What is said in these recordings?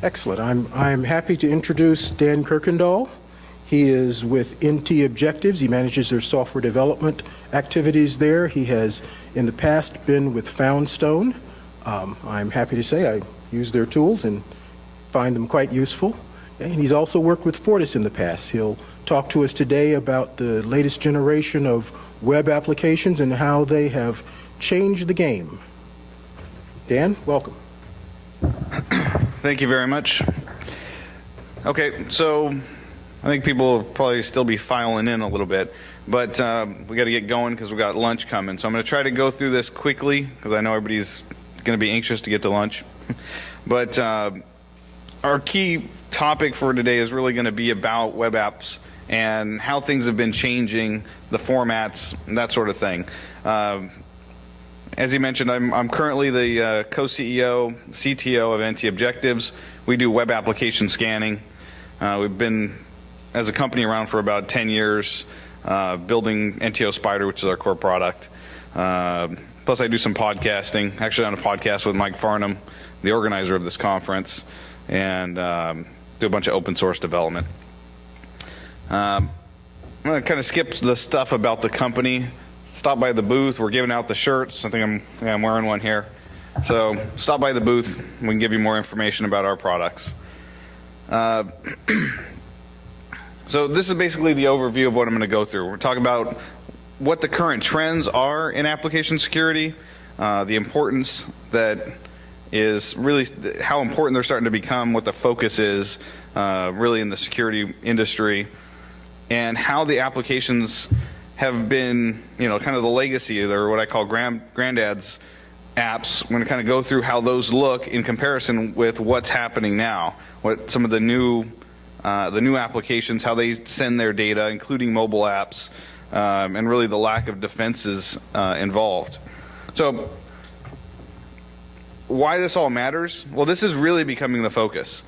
Excellent. I'm happy to introduce Dan Kuykendall. He is with NT Objectives. He manages their software development activities there. He has, in the past, been with Foundstone. I'm happy to say I use their tools and find them quite useful. And he's also worked with Fortis in the past. He'll talk to us today about the latest generation of web applications and how they have changed the game. Dan, welcome. Thank you very much. Okay, so I think people will probably still be filing in a little bit, but we got to get going because we got lunch coming. So I'm going to try to go through this quickly because I know everybody's going to be anxious to get to lunch. But our key topic for today is really going to be about web apps and how things have been changing, the formats, and that sort of thing. As you mentioned, I'm currently the co-CEO, CTO of NT Objectives. We do web application scanning. We've been, as a company, around for about 10 years, building NTO Spider, which is our core product. Plus, I do some podcasting, actually on a podcast with Mike Farnham, the organizer of this conference, and do a bunch of open source development. I'm going to kind of skip the stuff about the company. Stop by the booth. We're giving out the shirts. I think I'm wearing one here. So stop by the booth. We can give you more information about our products. So this is basically the overview of what I'm going to go through. We're talking about what the current trends are in application security, the importance that is really how important they're starting to become, what the focus is really in the security industry, and how the applications have been, kind of the legacy, or what I call Grandad's apps. I'm going to kind of go through how those look in comparison with what's happening now, what some of the new applications, how they send their data, including mobile apps, and really the lack of defenses involved. So why this all matters? Well, this is really becoming the focus.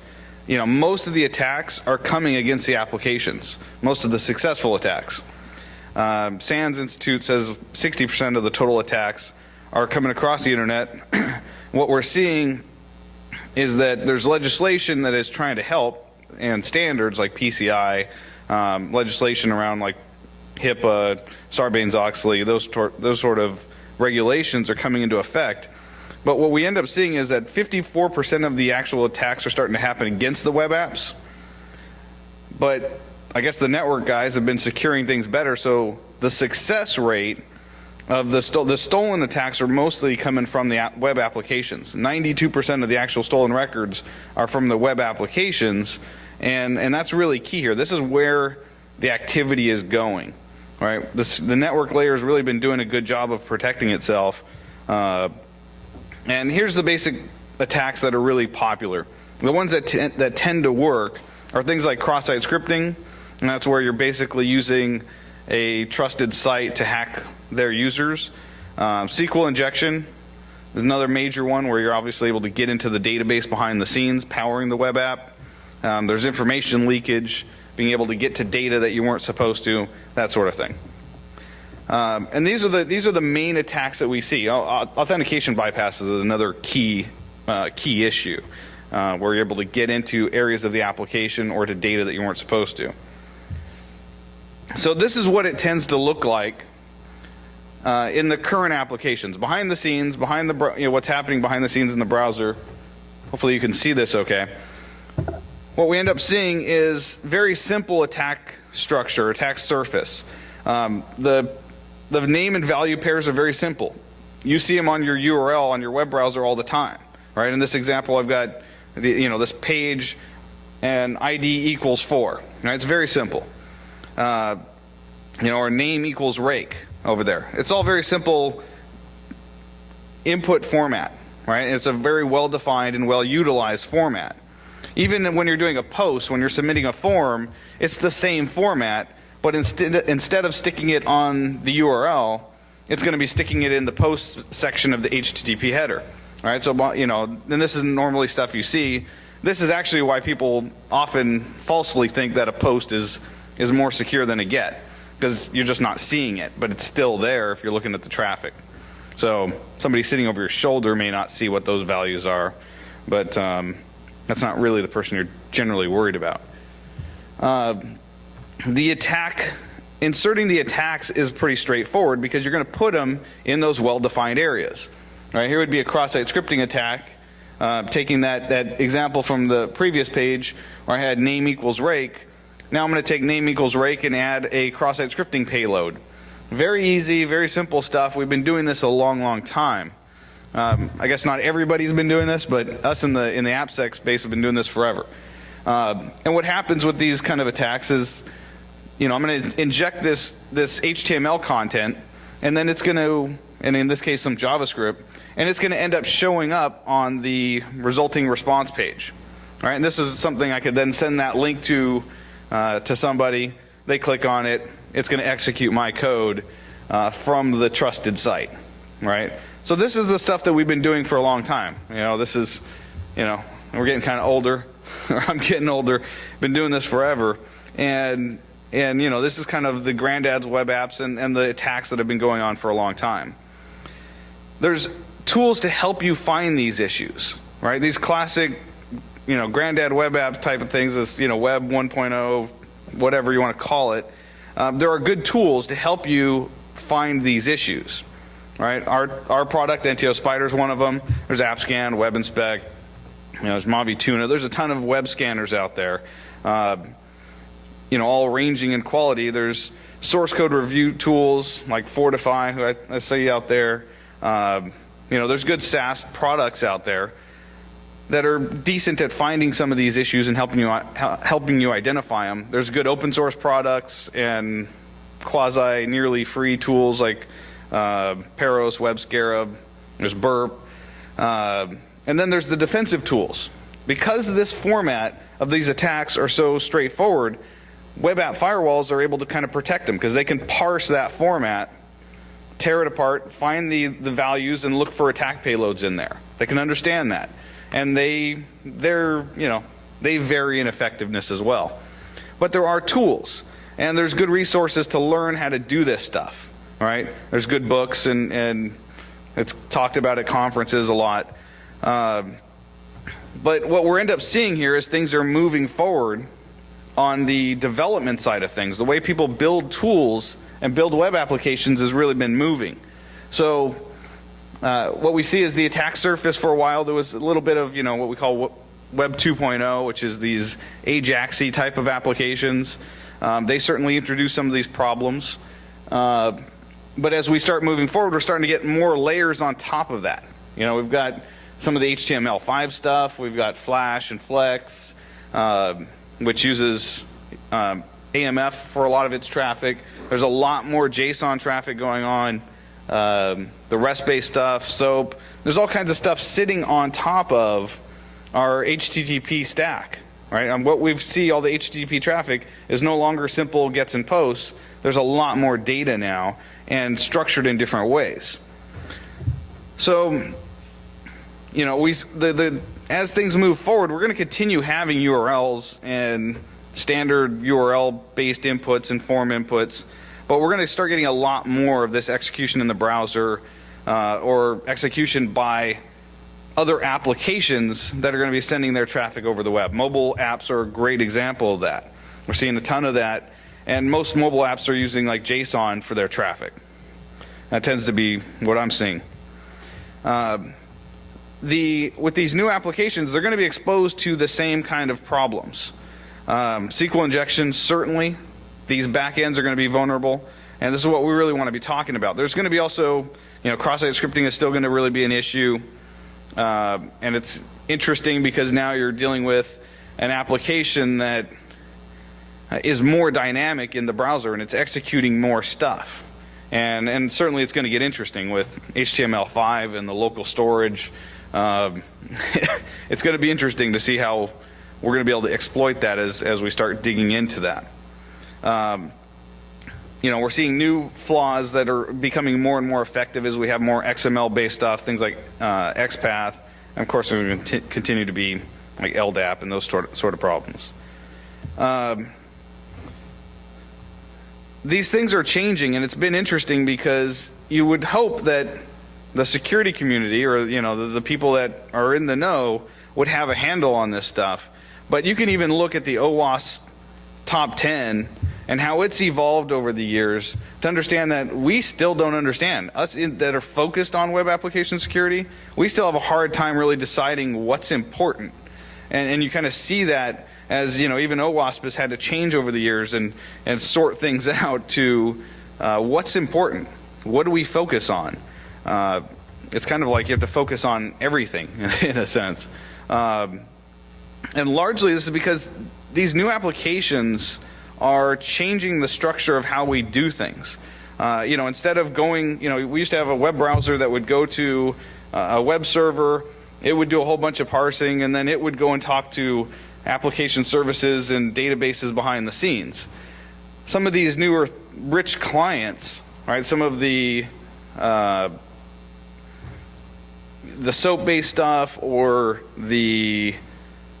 Most of the attacks are coming against the applications, most of the successful attacks. SANS Institute says 60% of the total attacks are coming across the internet. What we're seeing is that there's legislation that is trying to help, and standards like PCI, legislation around like HIPAA, Sarbanes-Oxley, those sort of regulations are coming into effect. But what we end up seeing is that 54% of the actual attacks are starting to happen against the web apps. But I guess the network guys have been securing things better, so the success rate of the stolen attacks are mostly coming from the web applications. 92% of the actual stolen records are from the web applications, and that's really key here. This is where the activity is going, right? The network layer has really been doing a good job of protecting itself. And here's the basic attacks that are really popular. The ones that tend to work are things like cross-site scripting, and that's where you're basically using a trusted site to hack their users. SQL injection is another major one where you're obviously able to get into the database behind the scenes, powering the web app. There's information leakage, being able to get to data that you weren't supposed to, that sort of thing. And these are the main attacks that we see. Authentication bypasses is another key issue, where you're able to get into areas of the application or to data that you weren't supposed to. So this is what it tends to look like in the current applications, behind the scenes, what's happening behind the scenes in the browser. Hopefully you can see this okay. What we end up seeing is very simple attack structure, attack surface. The name and value pairs are very simple. You see them on your URL on your web browser all the time, right? In this example, I've got this page and ID equals 4. Right? It's very simple. Or name equals rake over there. It's all very simple input format, right? It's a very well-defined and well-utilized format. Even when you're doing a post, when you're submitting a form, it's the same format, but instead of sticking it on the URL, it's going to be sticking it in the post section of the HTTP header, right? So, and this isn't normally stuff you see. This is actually why people often falsely think that a post is more secure than a GET, because you're just not seeing it, but it's still there if you're looking at the traffic. So somebody sitting over your shoulder may not see what those values are, but That's not really the person you're generally worried about. Inserting the attacks is pretty straightforward because you're going to put them in those well-defined areas. Right, here would be a cross-site scripting attack. Taking that example from the previous page where I had name equals rake. Now I'm going to take name equals rake and add a cross-site scripting payload. Very easy, very simple stuff. We've been doing this a long time. I guess not everybody's been doing this, but us in the AppSec space have been doing this forever. And what happens with these kind of attacks is, I'm going to inject this HTML content, and then it's going to, and in this case some JavaScript, and it's going to end up showing up on the resulting response page. All right, and this is something I could then send that link to somebody. They click on it. It's going to execute my code from the trusted site. Right. So this is the stuff that we've been doing for a long time. This is, we're getting kind of older. I'm getting older. Been doing this forever, and this is kind of the Grandad's web apps and the attacks that have been going on for a long time. There's tools to help you find these issues, right? These classic, Grandad web app type of things, this, Web 1.0, whatever you want to call it. There are good tools to help you find these issues, right? Our product, NTO Spider, is one of them. There's AppScan, Web Inspect, there's Mobby Tuna. There's a ton of web scanners out there, all ranging in quality. There's source code review tools like Fortify, who I see out there. There's good SaaS products out there that are decent at finding some of these issues and helping you identify them. There's good open source products and quasi nearly free tools like Paros, WebScarab, there's Burp, and then there's the defensive tools. Because this format of these attacks are so straightforward, web app firewalls are able to kind of protect them because they can parse that format, tear it apart, find the values, and look for attack payloads in there. They can understand that, and they vary in effectiveness as well. But there are tools, and there's good resources to learn how to do this stuff. Right? There's good books, and it's talked about at conferences a lot. But what we're end up seeing here is things are moving forward on the development side of things. The way people build tools and build web applications has really been moving. So what we see is the attack surface. For a while there was a little bit of what we call Web 2.0, which is these Ajax-y type of applications. They certainly introduced some of these problems. But as we start moving forward, we're starting to get more layers on top of that. We've got some of the HTML5 stuff. We've got Flash and Flex, which uses AMF for a lot of its traffic. There's a lot more JSON traffic going on. The REST-based stuff, SOAP. There's all kinds of stuff sitting on top of our HTTP stack. Right? And what we see, all the HTTP traffic, is no longer simple gets and posts. There's a lot more data now and structured in different ways. So, as things move forward, we're going to continue having URLs and standard URL-based inputs and form inputs, but we're going to start getting a lot more of this execution in the browser or execution by other applications that are going to be sending their traffic over the web. Mobile apps are a great example of that. We're seeing a ton of that, and most mobile apps are using like JSON for their traffic. That tends to be what I'm seeing. With these new applications, they're going to be exposed to the same kind of problems. SQL injection, certainly. These backends are going to be vulnerable, and this is what we really want to be talking about. There's going to be also, cross-site scripting is still going to really be an issue. And it's interesting because now you're dealing with an application that is more dynamic in the browser and it's executing more stuff. And certainly it's going to get interesting with HTML5 and the local storage. It's going to be interesting to see how we're going to be able to exploit that as we start digging into that. We're seeing new flaws that are becoming more and more effective as we have more XML-based stuff, things like XPath, and of course there's going to continue to be like LDAP and those sort of problems. These things are changing, and it's been interesting because you would hope that the security community, or the people that are in the know, would have a handle on this stuff. But you can even look at the OWASP top 10 and how it's evolved over the years to understand that we still don't understand. Us that are focused on web application security, we still have a hard time really deciding what's important. And you kind of see that as, you know, even OWASP has had to change over the years and sort things out to what's important. What do we focus on? It's kind of like you have to focus on everything in a sense. And largely this is because these new applications are changing the structure of how we do things. You know, instead of going, you know, we used to have a web browser that would go to a web server, it would do a whole bunch of parsing, and then it would go and talk to application services and databases behind the scenes. Some of these newer rich clients, right, some of the SOAP-based stuff or the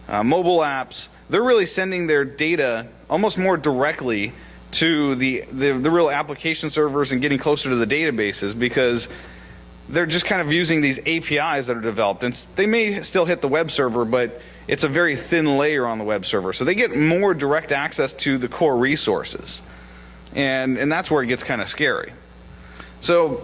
mobile apps, they're really sending their data almost more directly to the real application servers and getting closer to the databases, because they're just kind of using these APIs that are developed. And they may still hit the web server, but it's a very thin layer on the web server. So they get more direct access to the core resources. And that's where it gets kind of scary. So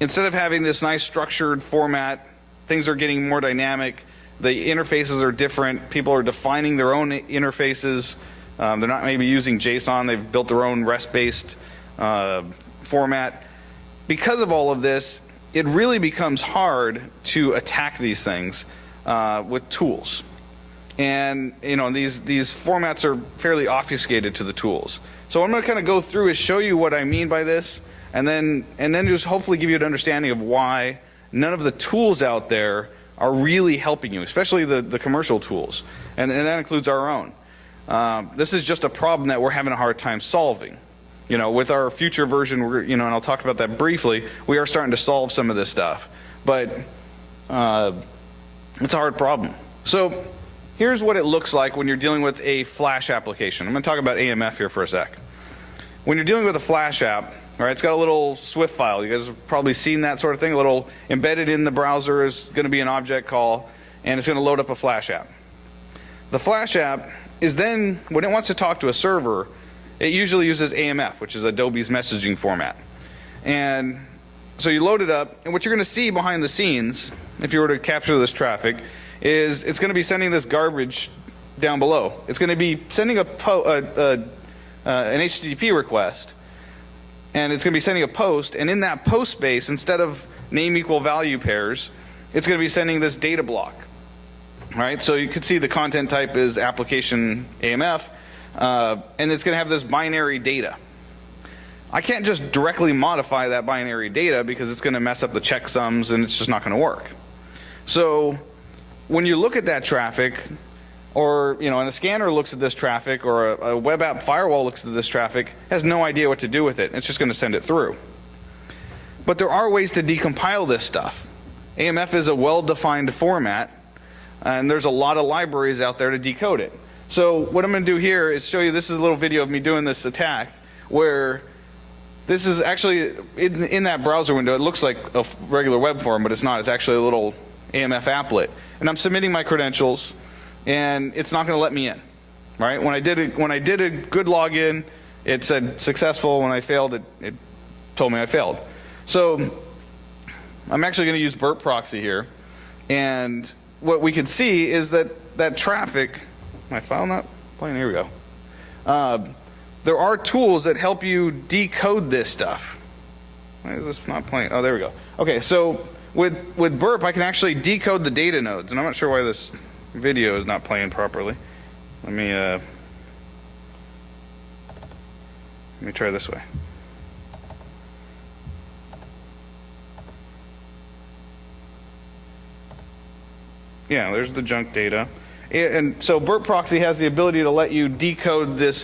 instead of having this nice structured format, things are getting more dynamic. The interfaces are different. People are defining their own interfaces. They're not maybe using JSON. They've built their own REST-based format. Because of all of this, it really becomes hard to attack these things with tools. And you know, these formats are fairly obfuscated to the tools. So what I'm going to kind of go through is show you what I mean by this, and then just hopefully give you an understanding of why none of the tools out there are really helping you, especially the commercial tools, and that includes our own. This is just a problem that we're having a hard time solving. You know, with our future version, you know, and I'll talk about that briefly, we are starting to solve some of this stuff, but it's a hard problem. So here's what it looks like when you're dealing with a Flash application. I'm going to talk about AMF here for a sec. When you're dealing with a Flash app, all right, it's got a little Swift file. You guys have probably seen that sort of thing. A little embedded in the browser is going to be an object call, and it's going to load up a Flash app. The Flash app is then, when it wants to talk to a server, it usually uses AMF, which is Adobe's messaging format. And so you load it up, and what you're going to see behind the scenes, if you were to capture this traffic, is it's going to be sending this garbage down below. It's going to be sending an HTTP request, and it's going to be sending a post, and in that post space, instead of name equal value pairs, it's going to be sending this data block. All right, so you can see the content type is application AMF, and it's going to have this binary data. I can't just directly modify that binary data because it's going to mess up the checksums and it's just not going to work. So when you look at that traffic, or you know, and a scanner looks at this traffic, or a web app firewall looks at this traffic, has no idea what to do with it. It's just going to send it through. But there are ways to decompile this stuff. AMF is a well-defined format, and there's a lot of libraries out there to decode it. So what I'm going to do here is show you, this is a little video of me doing this attack, where this is actually in that browser window. It looks like a regular web form, but it's not. It's actually a little AMF applet. And I'm submitting my credentials, and it's not going to let me in. Right? When I did a good login, it said successful. When I failed, it told me I failed. So I'm actually going to use burp proxy here, and what we can see is that traffic. My file not playing? Here we go. There are tools that help you decode this stuff. Why is this not playing? Oh, there we go. Okay, so with burp, I can actually decode the data nodes, and I'm not sure why this video is not playing properly. Let me try this way. Yeah, there's the junk data. And so burp proxy has the ability to let you decode the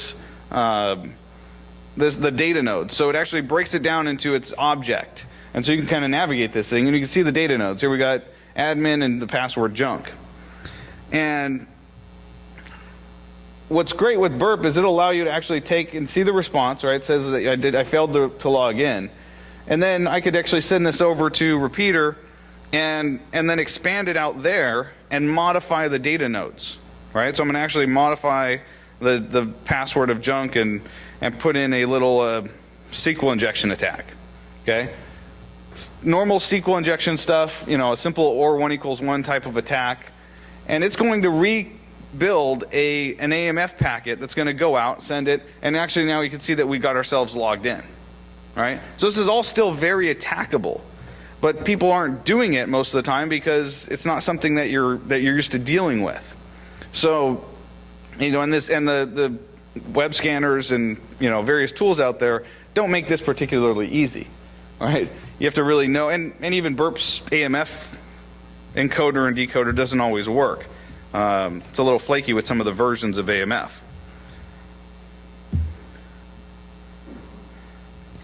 data node. So it actually breaks it down into its object. And so you can kind of navigate this thing, and you can see the data nodes. Here we got admin and the password junk. And what's great with burp is it'll allow you to actually take and see the response, right? It says that I failed to log in. And then I could actually send this over to repeater, and then expand it out there and modify the data nodes, right? So I'm going to actually modify the password of junk and put in a little SQL injection attack, okay? Normal SQL injection stuff, you know, a simple or 1 equals 1 type of attack, and it's going to rebuild an AMF packet that's going to go out, send it, and actually now you can see that we got ourselves logged in, right? So this is all still very attackable, but people aren't doing it most of the time because it's not something that you're used to dealing with. So, you know, and the web scanners and, you know, various tools out there don't make this particularly easy, right? You have to really know, and even Burp's AMF encoder and decoder doesn't always work. It's a little flaky with some of the versions of AMF.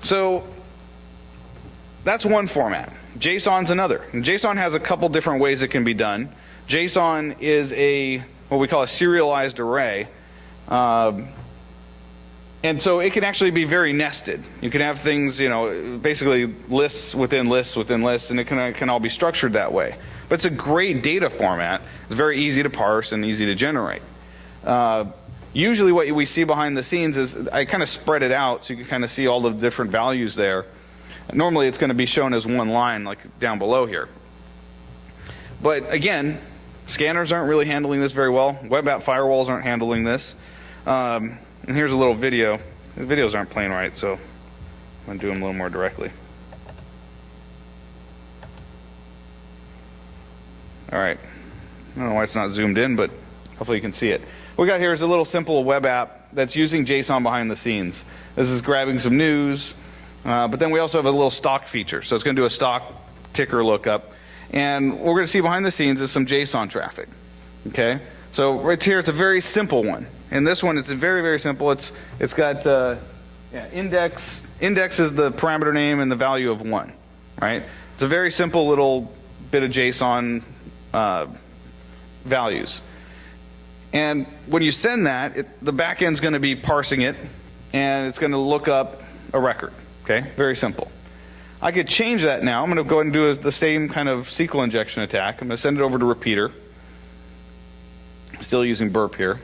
So that's one format. JSON's another. And JSON has a couple different ways it can be done. JSON is what we call a serialized array. And so it can actually be very nested. You can have things, you know, basically lists within lists within lists, and it can all be structured that way. But it's a great data format. It's very easy to parse and easy to generate. Usually what we see behind the scenes is I kind of spread it out so you can kind of see all the different values there. Normally it's going to be shown as one line like down below here. But again, scanners aren't really handling this very well. Web app firewalls aren't handling this. And here's a little video. The videos aren't playing right, so I'm going to do them a little more directly. All right. I don't know why it's not zoomed in, but hopefully you can see it. What we got here is a little simple web app that's using JSON behind the scenes. This is grabbing some news, but then we also have a little stock feature. So it's going to do a stock ticker lookup. And what we're going to see behind the scenes is some JSON traffic. Okay? So right here, it's a very simple one. And this one, it's very, very simple. It's got index. Index is the parameter name and the value of 1, right? It's a very simple little bit of JSON values. And when you send that, the back end's going to be parsing it, and it's going to look up a record. Okay, very simple. I could change that now. I'm going to go ahead and do the same kind of SQL injection attack. I'm going to send it over to repeater. Still using burp here.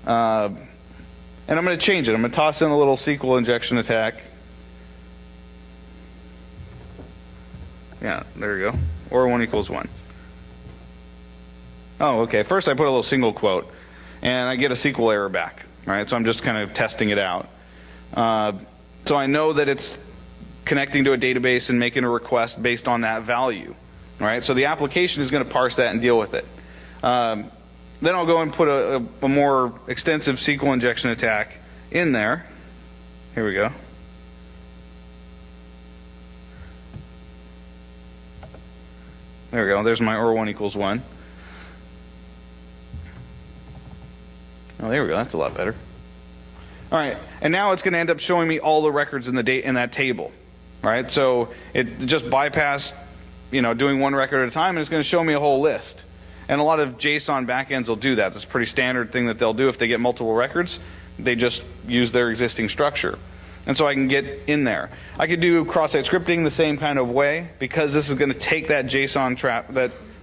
And I'm going to change it. I'm going to toss in a little SQL injection attack. Yeah, there you go. Or 1 equals 1. Oh, okay. First I put a little single quote, and I get a SQL error back. Right? So I'm just kind of testing it out. So I know that it's connecting to a database and making a request based on that value. Right? So the application is going to parse that and deal with it. Then I'll go and put a more extensive SQL injection attack in there. Here we go. There we go. There's my or 1 equals 1. Oh, there we go. That's a lot better. All right. And now it's going to end up showing me all the records in that table. Right? So it just bypassed, doing one record at a time, and it's going to show me a whole list. And a lot of JSON backends will do that. That's a pretty standard thing that they'll do if they get multiple records. They just use their existing structure. And so I can get in there. I could do cross-site scripting the same kind of way, because this is going to take that JSON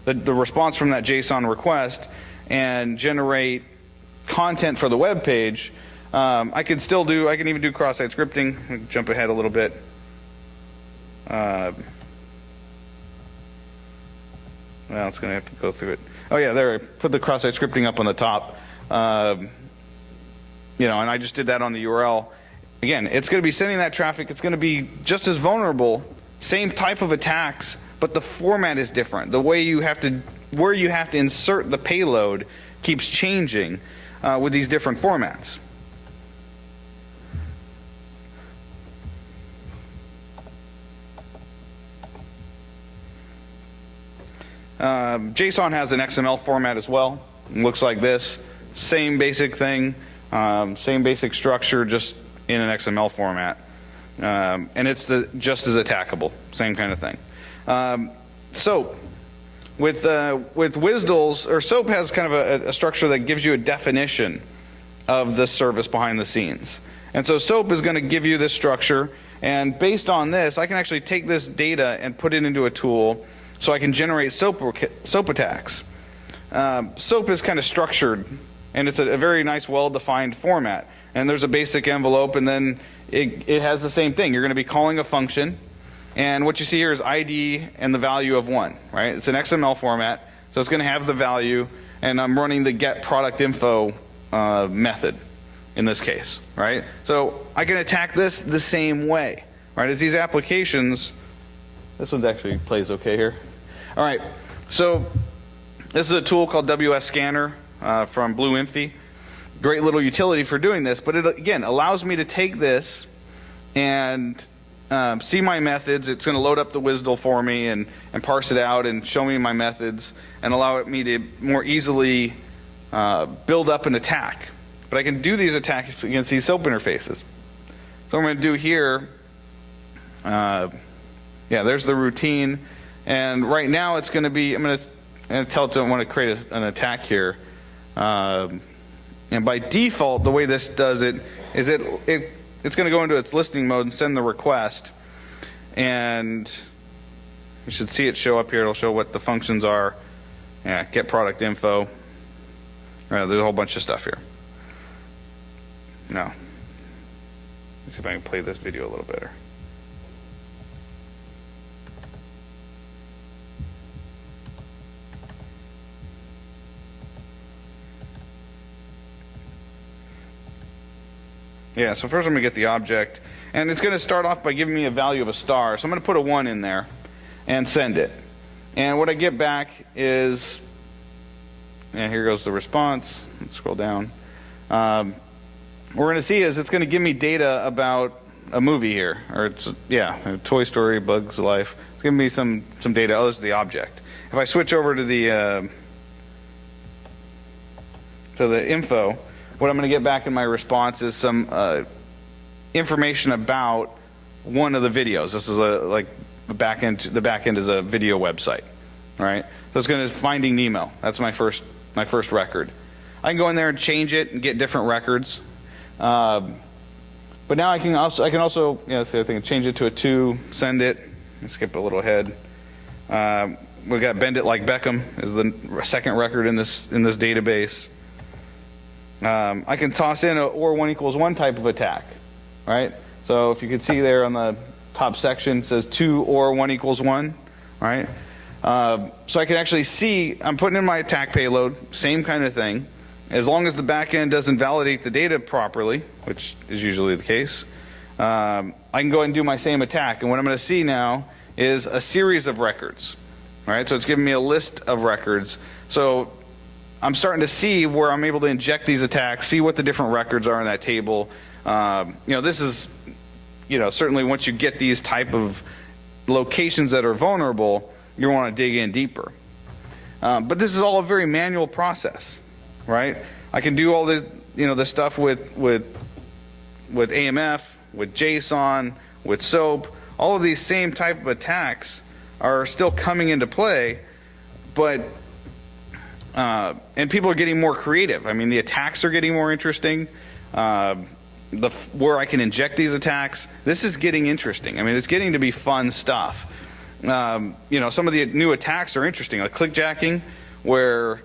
the response from that JSON request and generate content for the web page. I can even do cross-site scripting. Let me jump ahead a little bit. Well, it's going to have to go through it. Oh yeah, there. I put the cross-site scripting up on the top. And I just did that on the URL. Again, it's going to be sending that traffic. It's going to be just as vulnerable, same type of attacks, but the format is different. The way where you have to insert the payload keeps changing with these different formats. JSON has an XML format as well. It looks like this. Same basic thing, same basic structure, just in an XML format. And it's just as attackable, same kind of thing. SOAP. With WSDLs, or SOAP has kind of a structure that gives you a definition of the service behind the scenes. And so SOAP is going to give you this structure, and based on this, I can actually take this data and put it into a tool so I can generate SOAP attacks. SOAP is kind of structured, and it's a very nice, well-defined format. And there's a basic envelope, and then it has the same thing. You're going to be calling a function, and what you see here is ID and the value of 1, right? It's an XML format, so it's going to have the value, and I'm running the get product info method in this case, right? So I can attack this the same way, right? As these applications, this one actually plays okay here. All right, so this is a tool called WS Scanner from BlueInfy. Great little utility for doing this, but it, again, allows me to take this and see my methods. It's going to load up the WSDL for me and parse it out and show me my methods and allow me to more easily build up an attack. But I can do these attacks against these SOAP interfaces. So what I'm going to do here, yeah, there's the routine. And right now it's going to be, I'm going to tell it to want to create an attack here. And by default, the way this does it is it's going to go into its listening mode and send the request. And you should see it show up here. It'll show what the functions are. Yeah, get product info. There's a whole bunch of stuff here. No. Let's see if I can play this video a little better. Yeah, so first I'm going to get the object, and it's going to start off by giving me a value of a star. So I'm going to put a 1 in there and send it. And what I get back is, and here goes the response. Let's scroll down. What we're going to see is it's going to give me data about a movie here, or it's, yeah, Toy Story, Bugs Life. It's giving me some data. Oh, this is the object. If I switch over to the info, what I'm going to get back in my response is some information about one of the videos. This is like the back end. The back end is a video website, right? So it's going to Finding Nemo. That's my first record. I can go in there and change it and get different records. But now I can also yeah, so I can change it to a 2, send it. Let's skip a little ahead. We've got Bend It Like Beckham is the second record in this database. I can toss in a or 1 equals 1 type of attack, right? So if you can see there on the top section, it says 2 or 1 equals 1, right? So I can actually see, I'm putting in my attack payload, same kind of thing. As long as the back end doesn't validate the data properly, which is usually the case, I can go ahead and do my same attack. And what I'm going to see now is a series of records, right? So it's giving me a list of records. So I'm starting to see where I'm able to inject these attacks, see what the different records are in that table. This is, certainly once you get these type of locations that are vulnerable, you want to dig in deeper. But this is all a very manual process, right? I can do all this, this stuff with AMF, with JSON, with SOAP. All of these same type of attacks are still coming into play, but and people are getting more creative. I mean, the attacks are getting more interesting. Where I can inject these attacks, this is getting interesting. I mean, it's getting to be fun stuff. Some of the new attacks are interesting, like clickjacking, where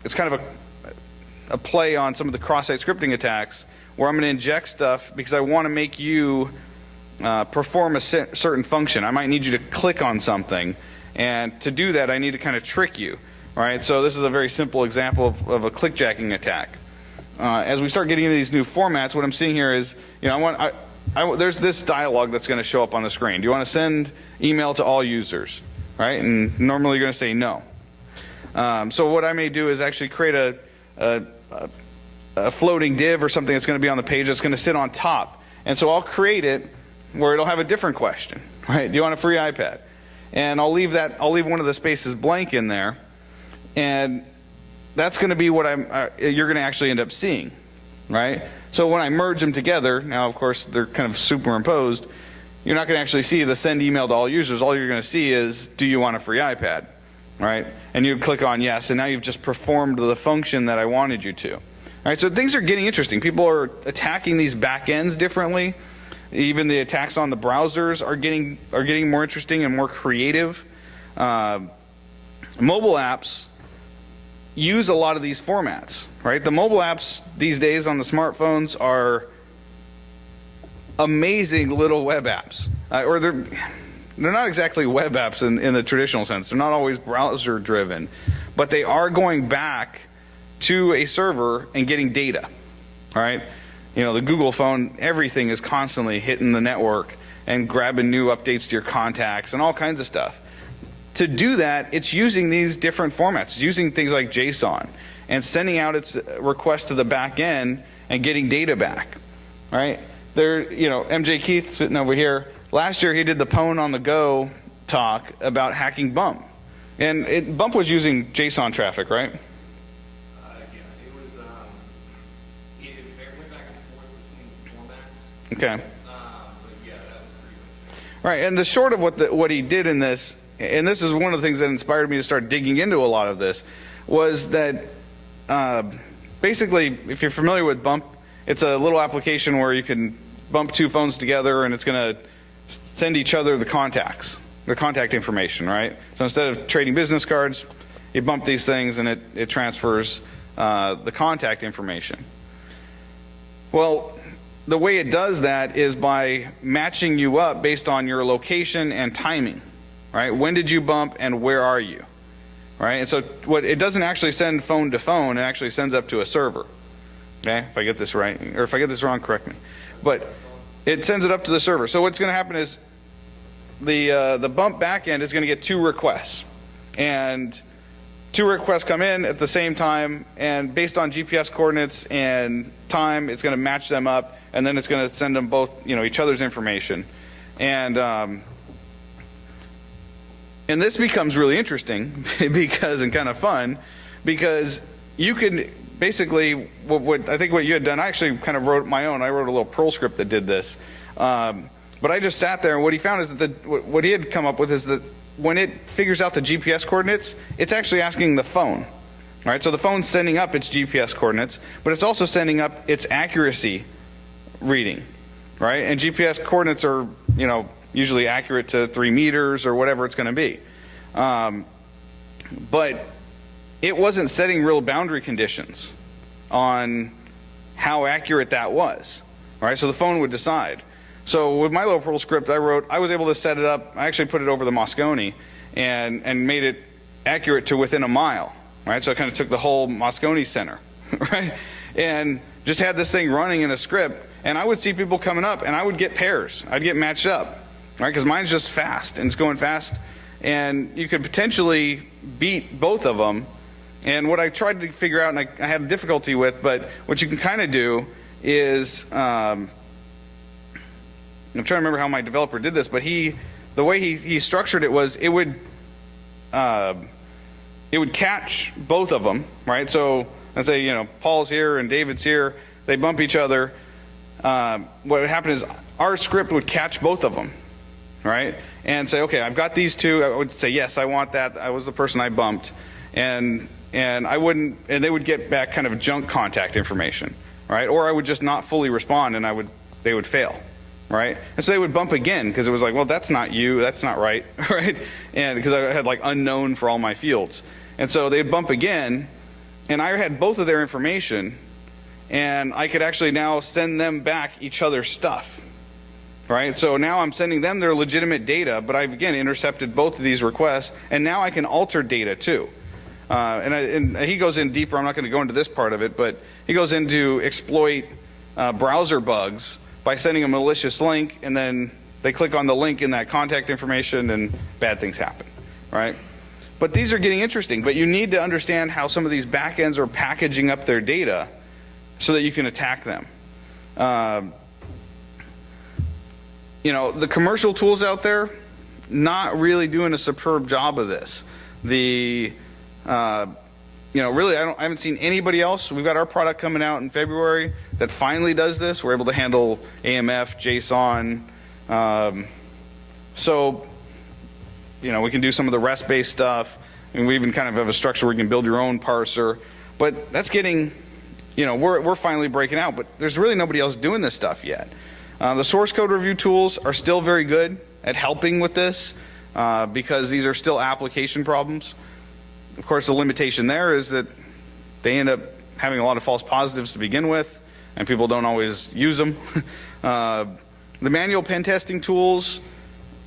it's kind of a play on some of the cross-site scripting attacks, where I'm going to inject stuff because I want to make you perform a certain function. I might need you to click on something, and to do that, I need to kind of trick you. Right, so this is a very simple example of a clickjacking attack. As we start getting into these new formats, what I'm seeing here is, there's this dialog that's going to show up on the screen. Do you want to send email to all users? Right, and normally you're going to say no. So what I may do is actually create a floating div or something that's going to be on the page that's going to sit on top. And so I'll create it where it'll have a different question. Right, do you want a free iPad? And I'll leave one of the spaces blank in there. And that's going to be what you're going to actually end up seeing, right? So when I merge them together, now of course they're kind of superimposed, you're not going to actually see the send email to all users. All you're going to see is, do you want a free iPad, right? And you click on yes, and now you've just performed the function that I wanted you to. All right, so things are getting interesting. People are attacking these back ends differently. Even the attacks on the browsers are getting more interesting and more creative. Mobile apps use a lot of these formats, right? The mobile apps these days on the smartphones are amazing little web apps, or they're not exactly web apps in the traditional sense. They're not always browser driven, but they are going back to a server and getting data, right? You know, the Google phone, everything is constantly hitting the network and grabbing new updates to your contacts and all kinds of stuff. To do that, it's using these different formats. It's using things like JSON and sending out its request to the back end and getting data back, right? There, you know, MJ Keith sitting over here, last year he did the Pwn on the Go talk about hacking Bump. And Bump was using JSON traffic, right? Yeah, it was, it went back and forth between formats. Okay. But yeah, that was pretty much it. Right, and the short of what he did in this, and this is one of the things that inspired me to start digging into a lot of this, was that basically, if you're familiar with Bump, it's a little application where you can bump two phones together and it's going to send each other the contact information, right? So instead of trading business cards, you bump these things and it transfers the contact information. Well, the way it does that is by matching you up based on your location and timing, right? When did you bump and where are you, right? And so it doesn't actually send phone to phone, it actually sends up to a server. Okay, if I get this right, or if I get this wrong, correct me. But it sends it up to the server. So what's going to happen is the bump backend is going to get two requests, and two requests come in at the same time, and based on GPS coordinates and time, it's going to match them up, and then it's going to send them both, you know, each other's information, and this becomes really interesting because and kind of fun because you can. Basically, what I think what you had done, I actually kind of wrote my own. I wrote a little Perl script that did this. But I just sat there, and what he found is that what he had come up with is that when it figures out the GPS coordinates, it's actually asking the phone. Right? So the phone's sending up its GPS coordinates, but it's also sending up its accuracy reading. Right? And GPS coordinates are, you know, usually accurate to 3 meters or whatever it's going to be. But it wasn't setting real boundary conditions on how accurate that was. All right, so the phone would decide. So with my little Perl script I wrote, I was able to set it up. I actually put it over the Moscone and made it accurate to within a mile. Right, so I kind of took the whole Moscone center, right, and just had this thing running in a script. And I would see people coming up, and I would get pairs. I'd get matched up, right, because mine's just fast and it's going fast, and you could potentially beat both of them. And what I tried to figure out, and I had difficulty with, but what you can kind of do is, I'm trying to remember how my developer did this, but the way he structured it was it would catch both of them, right? So let's say, you know, Paul's here and David's here, they bump each other. What would happen is our script would catch both of them, right? And say, okay, I've got these two. I would say, yes, I want that. I was the person I bumped. And I wouldn't, and they would get back kind of junk contact information, right? Or I would just not fully respond, and they would fail, right? And so they would bump again because it was like, well, that's not you, that's not right, right? And because I had like unknown for all my fields, and so they'd bump again, and I had both of their information, and I could actually now send them back each other's stuff, right? So now I'm sending them their legitimate data, but I've again intercepted both of these requests, and now I can alter data too. And he goes in deeper. I'm not going to go into this part of it, but he goes into exploit browser bugs by sending a malicious link, and then they click on the link in that contact information, and bad things happen, right? But these are getting interesting. But you need to understand how some of these backends are packaging up their data so that you can attack them. You know, the commercial tools out there, not really doing a superb job of this. You know, really, I haven't seen anybody else. We've got our product coming out in February that finally does this. We're able to handle AMF, JSON. So, you know, we can do some of the REST-based stuff. And we even kind of have a structure where you can build your own parser. But that's getting, you know, we're finally breaking out. But there's really nobody else doing this stuff yet. The source code review tools are still very good at helping with this. because these are still application problems. Of course, the limitation there is that they end up having a lot of false positives to begin with, and people don't always use them. The manual pen testing tools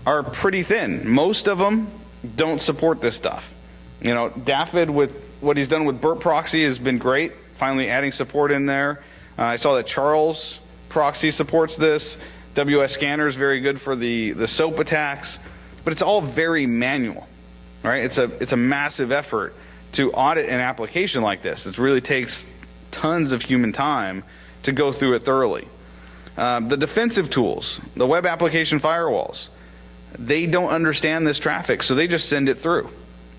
are pretty thin. Most of them don't support this stuff. You know, David, with what he's done with burp proxy, has been great, finally adding support in there. I saw that Charles proxy supports this. WS Scanner is very good for the SOAP attacks, but it's all very manual, right? It's a massive effort to audit an application like this. It really takes tons of human time to go through it thoroughly. The defensive tools, the web application firewalls, they don't understand this traffic, so they just send it through,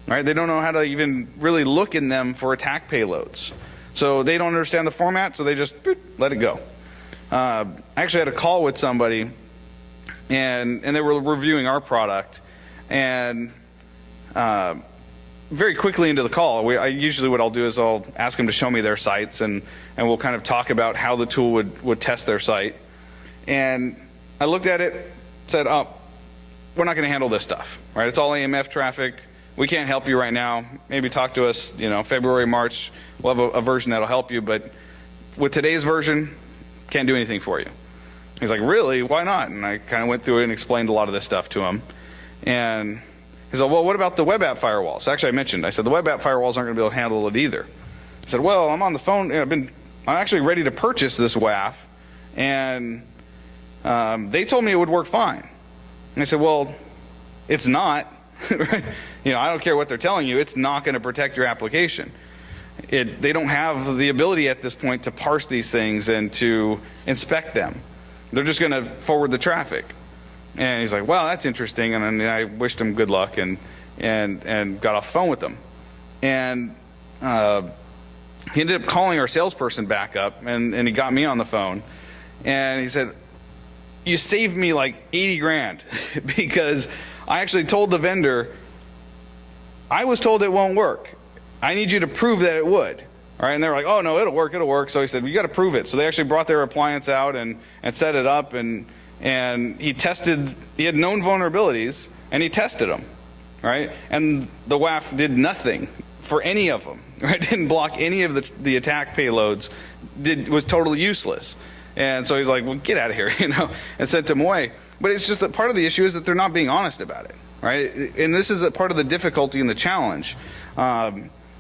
right? They don't know how to even really look in them for attack payloads. So they don't understand the format, so they just let it go. I actually had a call with somebody, and they were reviewing our product, and very quickly into the call, usually what I'll do is I'll ask them to show me their sites, and we'll kind of talk about how the tool would test their site. And I looked at it, said, oh, we're not going to handle this stuff, right? It's all AMF traffic. We can't help you right now. Maybe talk to us, February, March. We'll have a version that'll help you, but with today's version, can't do anything for you. He's like, really? Why not? And I kind of went through it and explained a lot of this stuff to him. And he's like, well, what about the web app firewalls? Actually, I said, the web app firewalls aren't going to be able to handle it either. I said, well, I'm on the phone. I'm actually ready to purchase this WAF, and they told me it would work fine. And I said, well, it's not. Right? I don't care what they're telling you. It's not going to protect your application. They don't have the ability at this point to parse these things and to inspect them. They're just going to forward the traffic. And he's like, well, that's interesting. And then I wished him good luck and got off the phone with him. And he ended up calling our salesperson back up, and he got me on the phone. And he said, you saved me like 80 grand because I actually told the vendor, I was told it won't work. I need you to prove that it would. All right, and they were like, oh, no, it'll work. So he said, you got to prove it. So they actually brought their appliance out and set it up, and he had known vulnerabilities, and he tested them, right? And the WAF did nothing for any of them, right? Didn't block any of the attack payloads, was totally useless. And so he's like, well, get out of here, and sent him away. But it's just that part of the issue is that they're not being honest about it, right? And this is part of the difficulty and the challenge.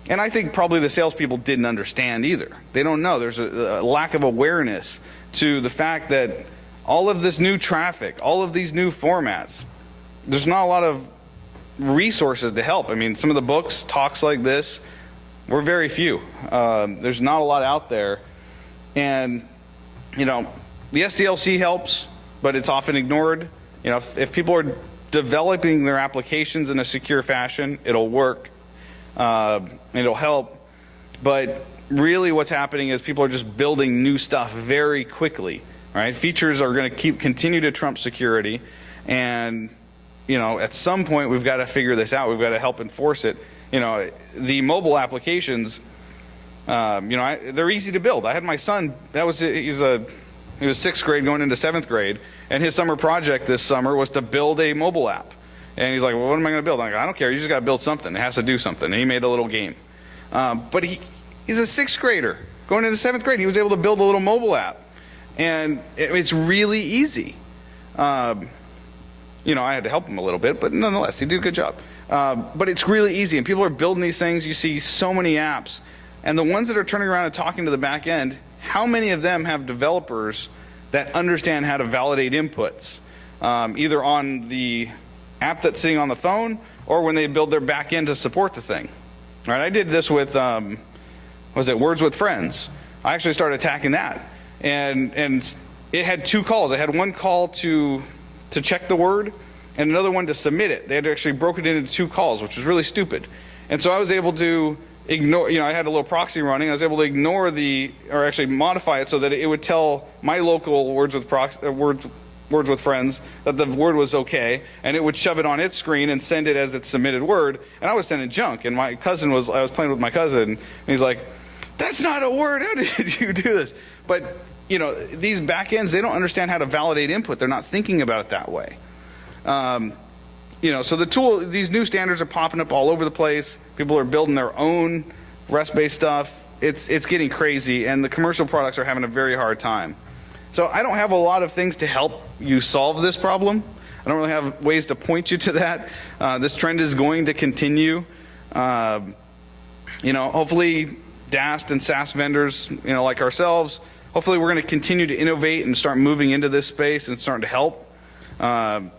And I think probably the salespeople didn't understand either. They don't know. There's a lack of awareness to the fact that all of this new traffic, all of these new formats, there's not a lot of resources to help. I mean, some of the books, talks like this, we're very few. There's not a lot out there. And, the SDLC helps, but it's often ignored. If people are developing their applications in a secure fashion, it'll work. It'll help, but really what's happening is people are just building new stuff very quickly, right? Features are going to continue to trump security, and at some point we've got to figure this out. We've got to help enforce it. The mobile applications, they're easy to build. I had my son, he was 6th grade going into 7th grade, and his summer project this summer was to build a mobile app. And he's like, well, what am I going to build? I'm like, I don't care. You just got to build something. It has to do something. And he made a little game. But he's a 6th grader. Going into 7th grade, he was able to build a little mobile app. And it's really easy. I had to help him a little bit, but nonetheless, he did a good job. But it's really easy. And people are building these things. You see so many apps. And the ones that are turning around and talking to the back end, how many of them have developers that understand how to validate inputs, either on the app that's sitting on the phone or when they build their back end to support the thing? All right, I did this with, Words with Friends. I actually started attacking that. And it had 2 calls. I had one call to check the word and another one to submit it. They had actually broken it into 2 calls, which was really stupid. And so I was able to ignore, I had a little proxy running. I was able to ignore or actually modify it so that it would tell my local Words with Friends that the word was okay, and it would shove it on its screen and send it as its submitted word, and I was sending junk. And I was playing with my cousin, and he's like, that's not a word, how did you do this? But these back ends, they don't understand how to validate input. They're not thinking about it that way. So these new standards are popping up all over the place. People are building their own REST-based stuff. It's getting crazy, and the commercial products are having a very hard time. So I don't have a lot of things to help you solve this problem. I don't really have ways to point you to that. This trend is going to continue. Hopefully DAST and SaaS vendors, like ourselves, hopefully we're going to continue to innovate and start moving into this space and starting to help. And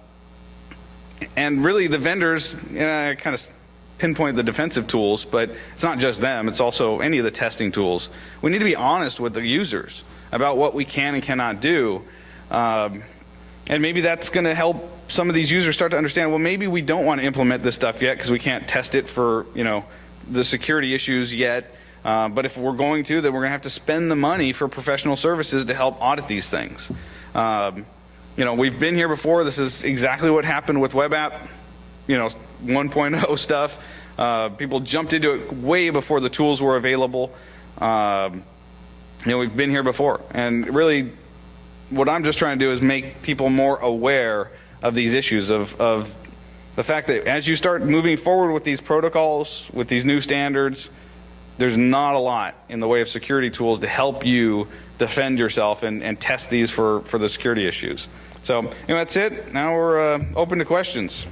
really the vendors, I kind of pinpoint the defensive tools, but it's not just them, it's also any of the testing tools. We need to be honest with the users about what we can and cannot do. And maybe that's going to help some of these users start to understand, well, maybe we don't want to implement this stuff yet because we can't test it for, the security issues yet. But if we're going to, then we're going to have to spend the money for professional services to help audit these things. We've been here before. This is exactly what happened with web app, 1.0 stuff. People jumped into it way before the tools were available. We've been here before. And really, what I'm just trying to do is make people more aware of these issues, of the fact that as you start moving forward with these protocols, with these new standards, there's not a lot in the way of security tools to help you defend yourself and test these for the security issues. So that's it. Now we're open to questions.